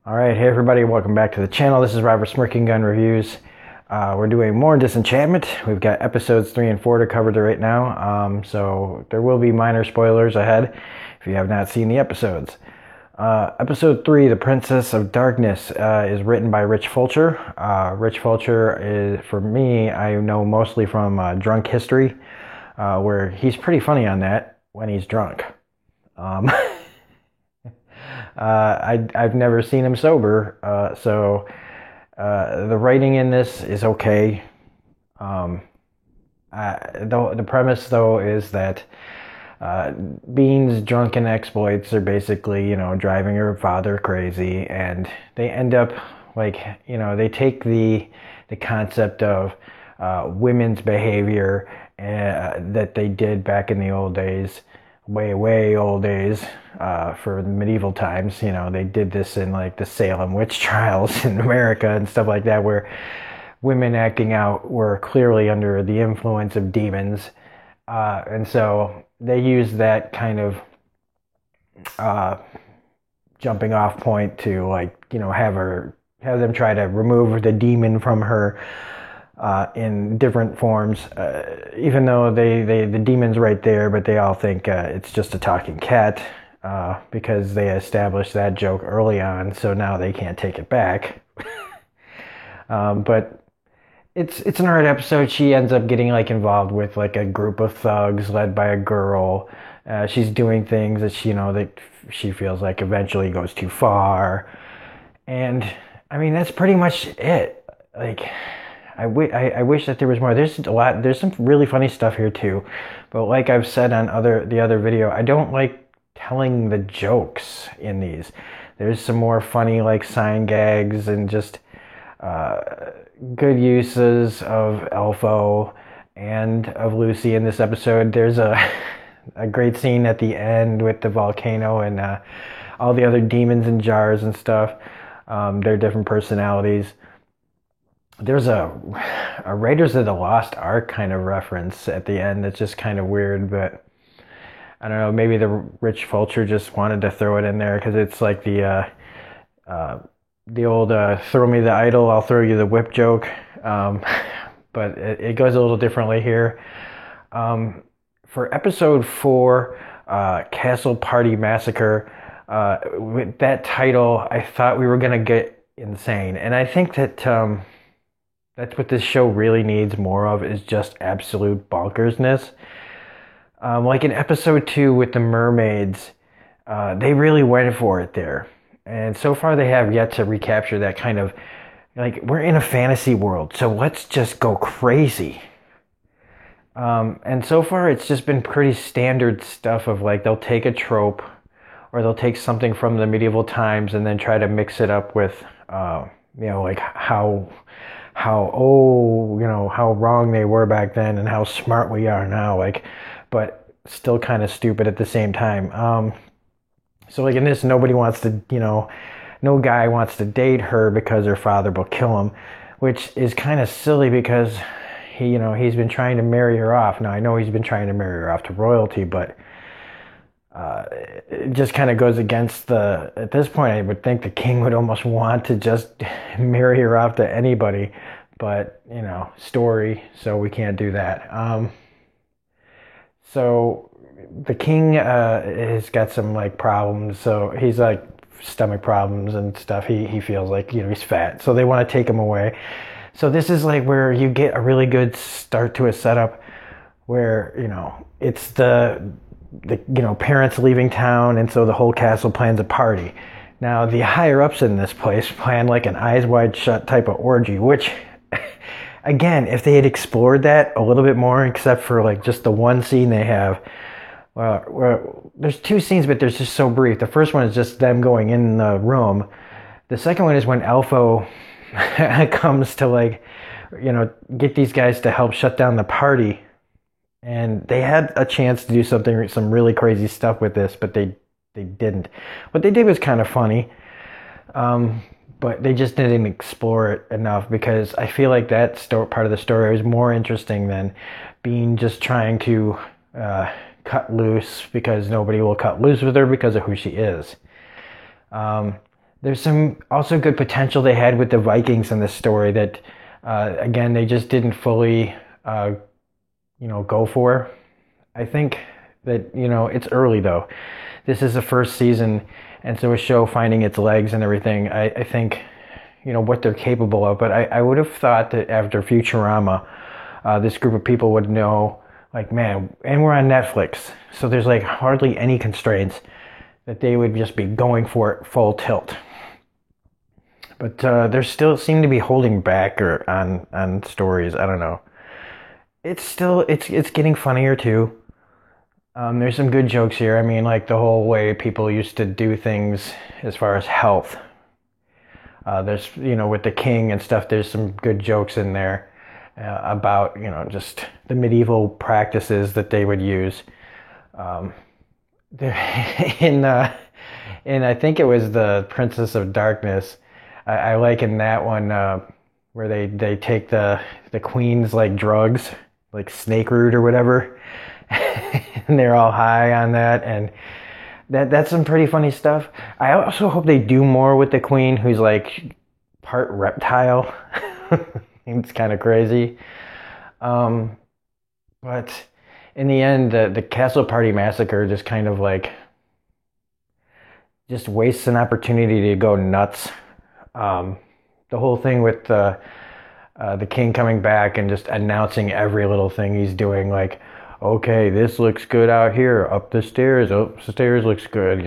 Alright, hey everybody, welcome back to the channel. This is Robert Smirking Gun Reviews. We're doing more Disenchantment. We've got episodes 3 and 4 to cover right now, so there will be minor spoilers ahead if you have not seen the episodes. Episode 3, The Princess of Darkness, is written by Rich Fulcher. Rich Fulcher is, for me, I know mostly from Drunk History, where he's pretty funny on that when he's drunk. I've never seen him sober, so the writing in this is okay. The premise, though, is that Bean's drunken exploits are basically, driving her father crazy, and they end up, they take the concept of women's behavior that they did back in the old days, way old days, for the medieval times. They did this in the Salem witch trials in America and stuff like that, where women acting out were clearly under the influence of demons, and so they use that kind of jumping off point to have them try to remove the demon from her in different forms, even though the demon's right there, but they all think it's just a talking cat, because they established that joke early on, so now they can't take it back. But it's an alright episode. She ends up getting involved with a group of thugs led by a girl. She's doing things that she feels eventually goes too far, and I mean that's pretty much it. I wish that there was more. There's some really funny stuff here too, but like I've said on the other video, I don't like telling the jokes in these. There's some more funny sign gags and just good uses of Elfo and of Lucy in this episode. There's a great scene at the end with the volcano and all the other demons in jars and stuff. Their different personalities. There's a Raiders of the Lost Ark kind of reference at the end that's just kind of weird, but I don't know, maybe the Rich Fulcher just wanted to throw it in there because it's the old throw me the idol, I'll throw you the whip joke, but it goes a little differently here. For episode 4, Castle Party Massacre, with that title, I thought we were going to get insane, and I think that that's what this show really needs more of, is just absolute bonkersness. Like in episode 2 with the mermaids, they really went for it there. And so far they have yet to recapture that kind of, we're in a fantasy world, so let's just go crazy. And so far it's just been pretty standard stuff of they'll take a trope, or they'll take something from the medieval times and then try to mix it up with, how wrong they were back then and how smart we are now, but still kind of stupid at the same time. So in this, nobody wants to, no guy wants to date her because her father will kill him, which is kind of silly because he's been trying to marry her off. Now I know he's been trying to marry her off to royalty, but it just kind of goes against at this point I would think the king would almost want to just marry her off to anybody, but story, so we can't do that. So the king has got some problems, so he's stomach problems and stuff. He feels he's fat, so they want to take him away. So this is where you get a really good start to a setup where it's the parents leaving town, and so the whole castle plans a party. Now the higher ups in this place plan an eyes wide shut type of orgy, which again, if they had explored that a little bit more, except for just the one scene they have, well, there's 2 scenes, but they're just so brief. The first one is just them going in the room. The second one is when Elfo comes to get these guys to help shut down the party. And they had a chance to do some really crazy stuff with this, but they didn't. What they did was kind of funny, but they just didn't explore it enough, because I feel that part of the story was more interesting than Bean just trying to cut loose, because nobody will cut loose with her because of who she is. There's some also good potential they had with the Vikings in this story that, again, they just didn't fully, go for. I think that, it's early though. This is the first season, and so a show finding its legs and everything, I think, what they're capable of. But I would have thought that after Futurama, this group of people would know, like, man, and we're on Netflix, so there's like hardly any constraints, that they would just be going for it full tilt. But they still seem to be holding back or on stories. I don't know. It's getting funnier too. There's some good jokes here. I mean, like the whole way people used to do things as far as health. There's, with the king and stuff, there's some good jokes in there about, just the medieval practices that they would use. In I think it was the Princess of Darkness. I like in that one where they take the queen's like drugs, like snake root or whatever. And they're all high on that, and that's some pretty funny stuff. I also hope they do more with the queen, who's like part reptile. It's kind of crazy. But in the end, the Castle Party Massacre just kind of like just wastes an opportunity to go nuts. The whole thing with the king coming back and just announcing every little thing he's doing, like, okay, this looks good out here, up the stairs, the stairs looks good,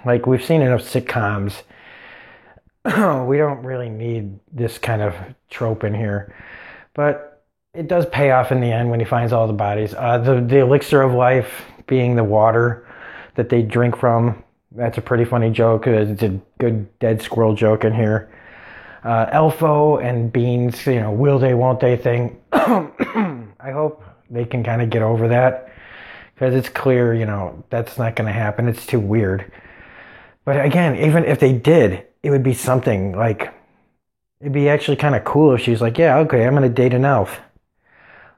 like we've seen enough sitcoms. We don't really need this kind of trope in here, but it does pay off in the end when he finds all the bodies. The elixir of life being the water that they drink from, that's a pretty funny joke. It's a good dead squirrel joke in here. Elfo and Beans, will they, won't they thing. I hope they can kind of get over that, because it's clear, that's not going to happen. It's too weird. But again, even if they did, it would be something like, it'd be actually kind of cool if she's like, yeah, okay, I'm going to date an elf.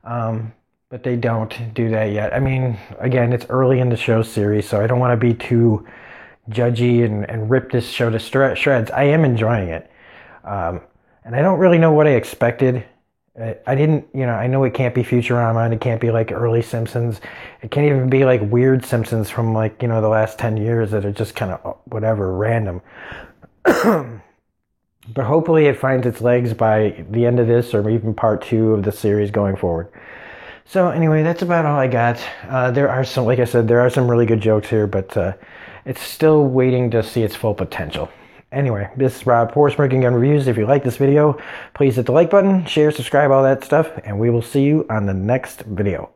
But they don't do that yet. I mean, again, it's early in the show series, so I don't want to be too judgy and rip this show to shreds. I am enjoying it. And I don't really know what I expected. I didn't, I know it can't be Futurama, and it can't be like early Simpsons. It can't even be like weird Simpsons from like, the last 10 years that are just kind of whatever, random. But hopefully it finds its legs by the end of this, or even part 2 of the series going forward. So anyway, that's about all I got. There are some, like I said, there are some really good jokes here, but it's still waiting to see its full potential. Anyway, this is Rob for Smoking Gun Reviews. If you like this video, please hit the like button, share, subscribe, all that stuff, and we will see you on the next video.